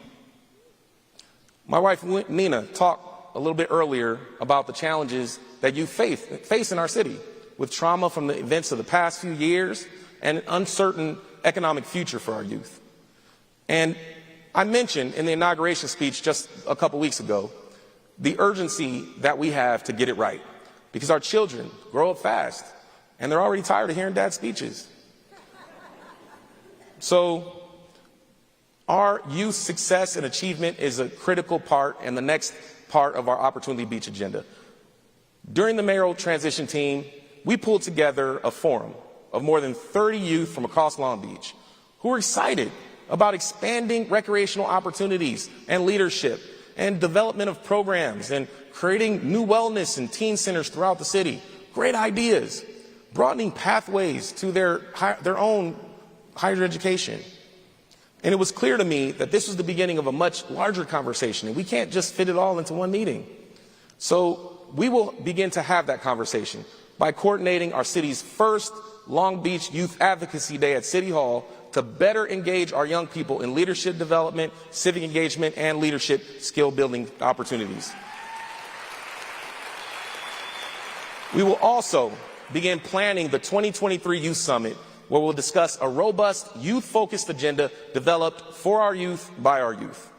G: My wife, Nina, talked a little bit earlier about the challenges that youth face in our city with trauma from the events of the past few years and an uncertain economic future for our youth. And I mentioned in the inauguration speech just a couple weeks ago the urgency that we have to get it right, because our children grow up fast and they're already tired of hearing dad's speeches. So our youth success and achievement is a critical part and the next part of our Opportunity Beach agenda. During the mayoral transition team, we pulled together a forum of more than 30 youth from across Long Beach who are excited about expanding recreational opportunities and leadership and development of programs and creating new wellness and teen centers throughout the city. Great ideas. Broadening pathways to their own higher education. And it was clear to me that this was the beginning of a much larger conversation, and we can't just fit it all into one meeting. So we will begin to have that conversation by coordinating our city's first Long Beach Youth Advocacy Day at City Hall to better engage our young people in leadership development, civic engagement, and leadership skill building opportunities. We will also begin planning the 2023 Youth Summit, where we'll discuss a robust youth-focused agenda developed for our youth by our youth.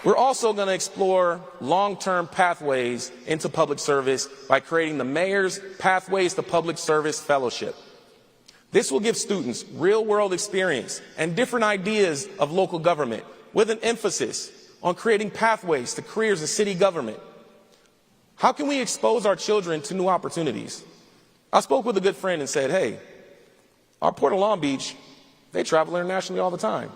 G: We're also going to explore long-term pathways into public service by creating the Mayor's Pathways to Public Service Fellowship. This will give students real-world experience and different ideas of local government, with an emphasis on creating pathways to careers in city government. How can we expose our children to new opportunities? I spoke with a good friend and said, hey, our Port of Long Beach, they travel internationally all the time.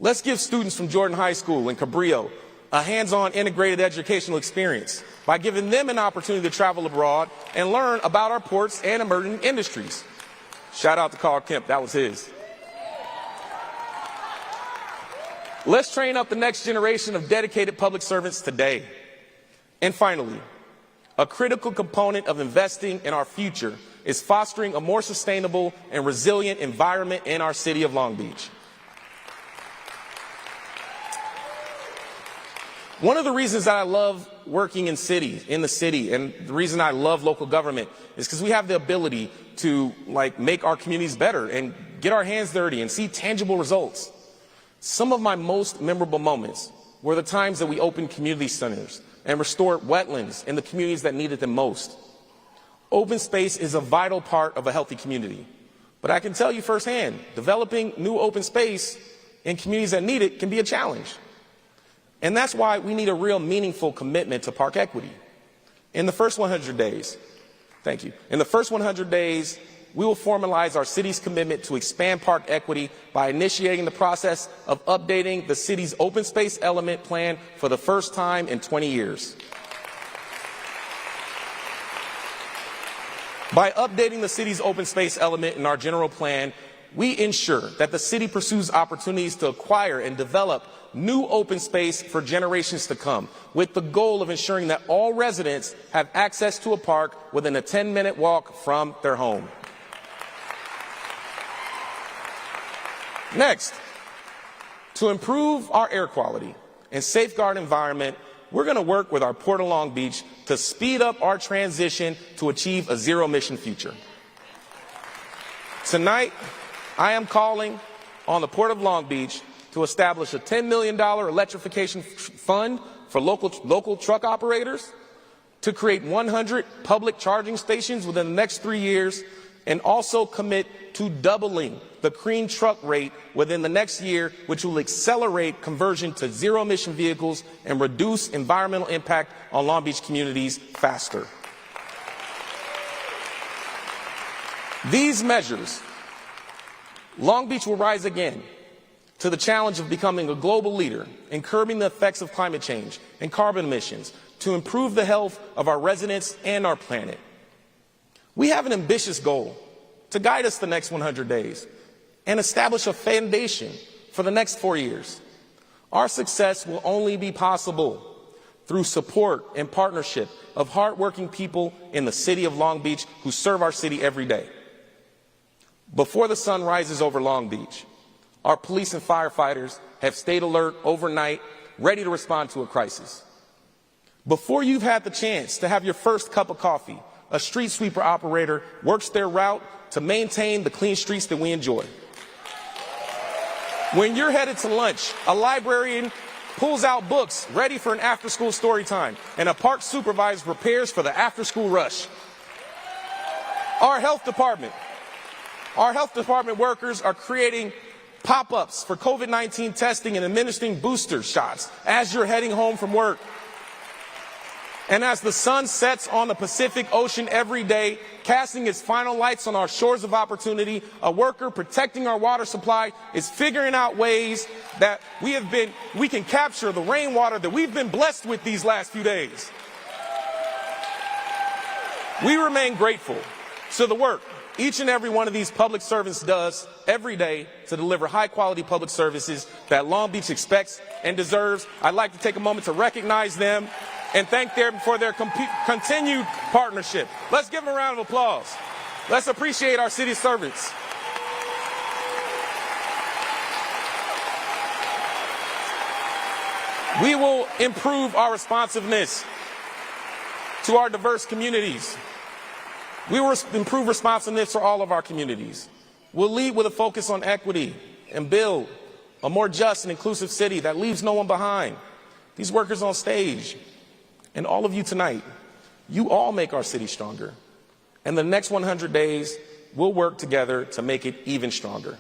G: Let's give students from Jordan High School and Cabrillo a hands-on integrated educational experience by giving them an opportunity to travel abroad and learn about our ports and emerging industries. Shout out to Carl Kemp, that was his. Let's train up the next generation of dedicated public servants today. And finally, a critical component of investing in our future is fostering a more sustainable and resilient environment in our city of Long Beach. One of the reasons that I love working in the city, and the reason I love local government is because we have the ability to make our communities better and get our hands dirty and see tangible results. Some of my most memorable moments were the times that we opened community centers and restored wetlands in the communities that needed them most. Open space is a vital part of a healthy community. But I can tell you firsthand, developing new open space in communities that need it can be a challenge. And that's why we need a real meaningful commitment to park equity. In the first 100 days, in the first 100 days, we will formalize our city's commitment to expand park equity by initiating the process of updating the city's open space element plan for the first time in 20 years. By updating the city's open space element in our general plan, we ensure that the city pursues opportunities to acquire and develop new open space for generations to come, with the goal of ensuring that all residents have access to a park within a 10-minute walk from their home. Next, to improve our air quality and safeguard environment, we're going to work with our Port of Long Beach to speed up our transition to achieve a zero-emission future. Tonight, I am calling on the Port of Long Beach to establish a $10 million electrification fund for local truck operators, to create 100 public charging stations within the next 3 years, and also commit to doubling the clean truck rate within the next year, which will accelerate conversion to zero-emission vehicles and reduce environmental impact on Long Beach communities faster. These measures, Long Beach will rise again to the challenge of becoming a global leader in curbing the effects of climate change and carbon emissions to improve the health of our residents and our planet. We have an ambitious goal to guide us the next 100 days and establish a foundation for the next 4 years. Our success will only be possible through support and partnership of hardworking people in the city of Long Beach who serve our city every day. Before the sun rises over Long Beach, our police and firefighters have stayed alert overnight, ready to respond to a crisis. Before you've had the chance to have your first cup of coffee, a street sweeper operator works their route to maintain the clean streets that we enjoy. When you're headed to lunch, a librarian pulls out books ready for an after-school story time, and a park supervisor prepares for the after-school rush. Our health department workers are creating pop-ups for COVID-19 testing and administering booster shots as you're heading home from work. And as the sun sets on the Pacific Ocean every day, casting its final lights on our shores of opportunity, a worker protecting our water supply is figuring out ways that we can capture the rainwater that we've been blessed with these last few days. We remain grateful to the work each and every one of these public servants does every day to deliver high-quality public services that Long Beach expects and deserves. I'd like to take a moment to recognize them and thank them for their continued partnership. Let's give them a round of applause. Let's appreciate our city servants. We will improve our responsiveness to our diverse communities. We will improve responsiveness for all of our communities. We'll lead with a focus on equity and build a more just and inclusive city that leaves no one behind. These workers on stage and all of you tonight, you all make our city stronger. And the next 100 days, we'll work together to make it even stronger.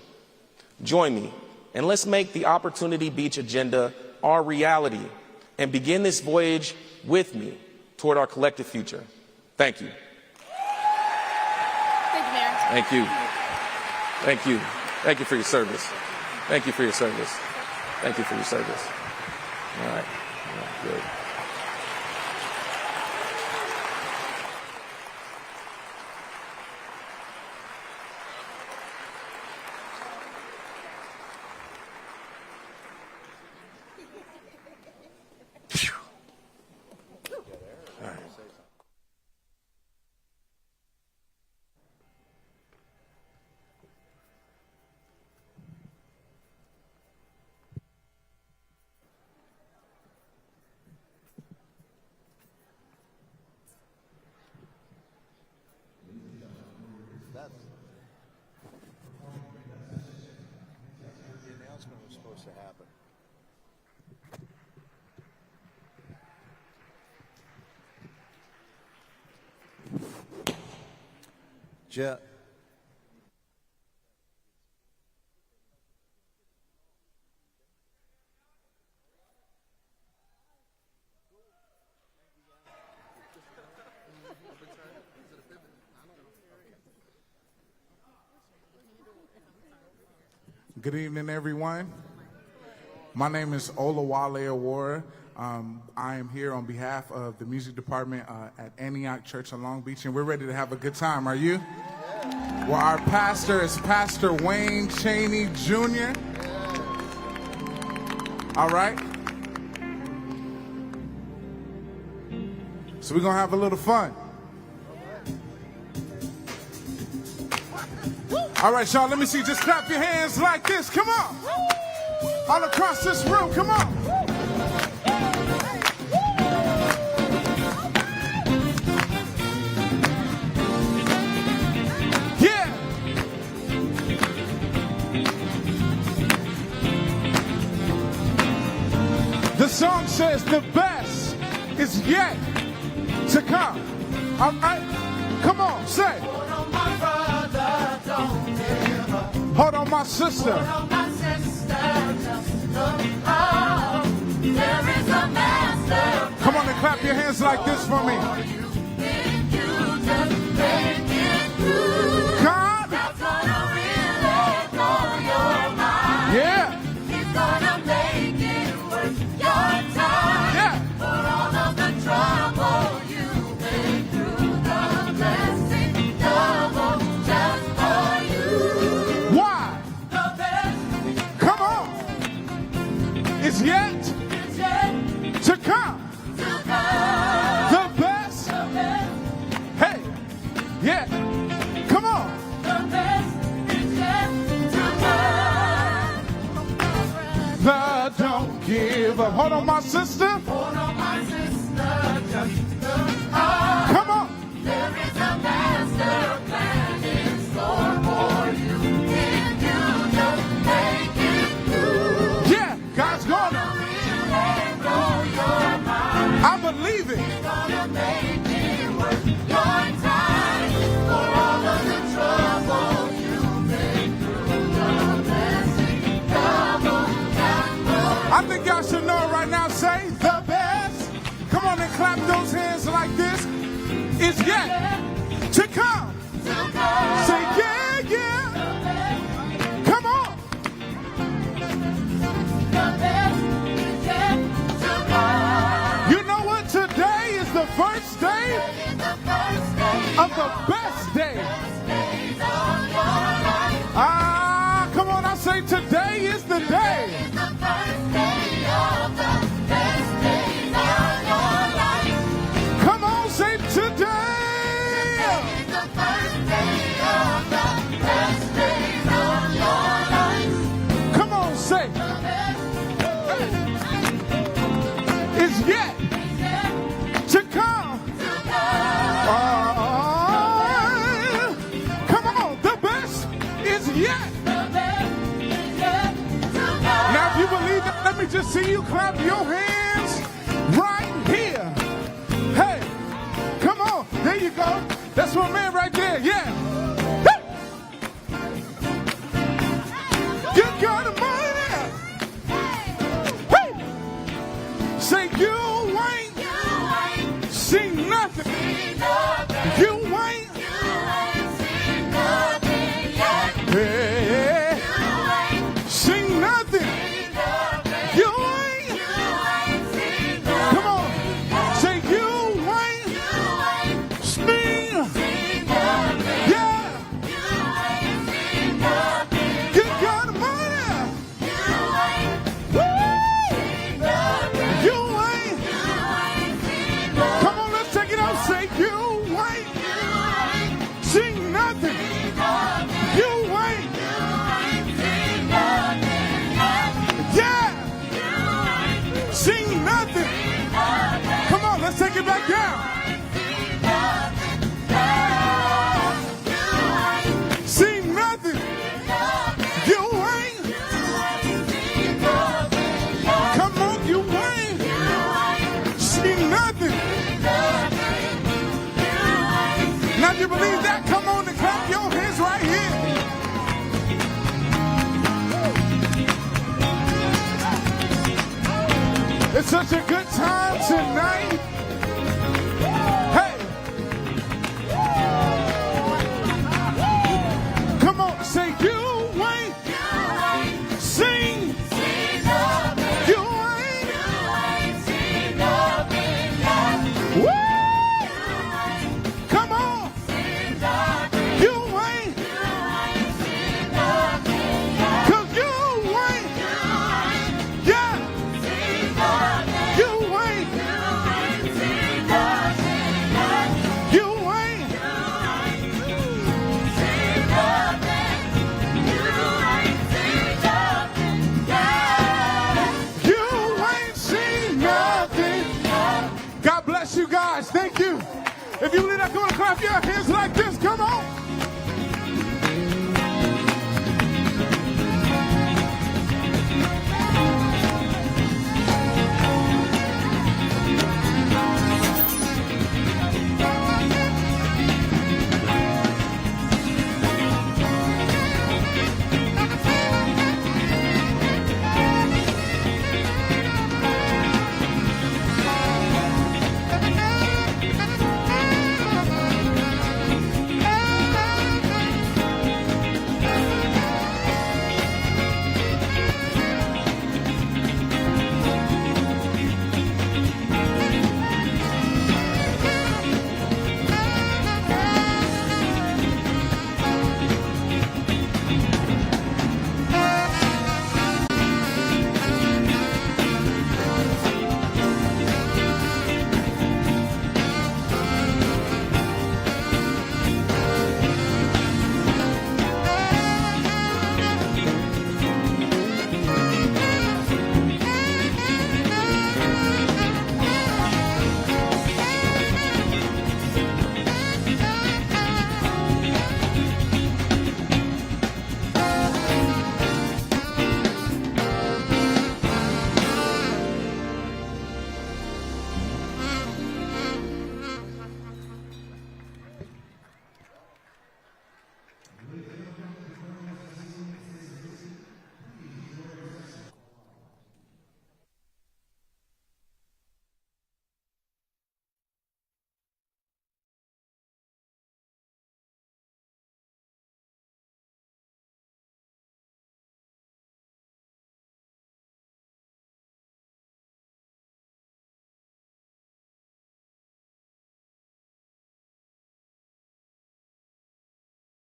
G: Join me, and let's make the Opportunity Beach agenda our reality and begin this voyage with me toward our collective future. Thank you. Thank you. Thank you. Thank you for your service. Thank you for your service. Thank you for your service. All right. Good.
I: Jeff.
J: Good evening, everyone. My name is Olawale Awora. I am here on behalf of the music department at Antioch Church in Long Beach, and we're ready to have a good time. Are you? Well, our pastor is Pastor Wayne Chaney Jr. All right. So we're going to have a little fun. All right, y'all, let me see. Just clap your hands like this. Come on. All across this room. Come on. Yeah. The song says the best is yet to come. All right. Come on, say. Hold on, my sister. Hold on, my sister. Just look up. There is a master. Come on and clap your hands like this for me. If you just make it through, God, that's gonna really blow your mind. Yeah. He's gonna make it worth your time. Yeah. For all of the trouble you've been through, the blessing double just for you. Is yet to come. The best. Hey, yeah. Come on. The best is yet to come. The don't give up. Hold on, my sister. Hold on, my sister. Just look up. Come on. There is a master plan in store for you. If you just make it through. Yeah. God's gonna really blow your mind. I believe it. He's gonna make it worth your time. For all of the trouble you've been through, the blessing double and more. I think y'all should know right now. Say the best. Come on and clap those hands. first day of the best day. Ah, come on, I say today is the day. Come on, say today. Come on, say. It's yet to come. Come on, the best is yet. Now, if you believe that, let me just see you clap your hands right here. Hey, come on, there you go. That's my man right there, yeah. Hey. You got a money. Hey. Say you ain't seen nothing. You ain't seen nothing yet. Hey. Seen nothing. You ain't seen nothing. Come on. Say you ain't seen nothing. Yeah. You got money. Woo. You ain't. Come on, let's take it out. Say you ain't seen nothing. You ain't. Yeah. Seen nothing. Come on, let's take it back down. Seen nothing. You ain't. Come on, you ain't. Seen nothing. Now, you believe that? Come on and clap your hands right here. It's such a good time tonight. Hey. Come on, say you ain't seen. You ain't. Woo! Come on. You ain't. 'Cause you ain't. Yeah. You ain't. You ain't. You ain't seen nothing. God bless you guys. Thank you. If you believe that, go and clap your hands like this. Come on.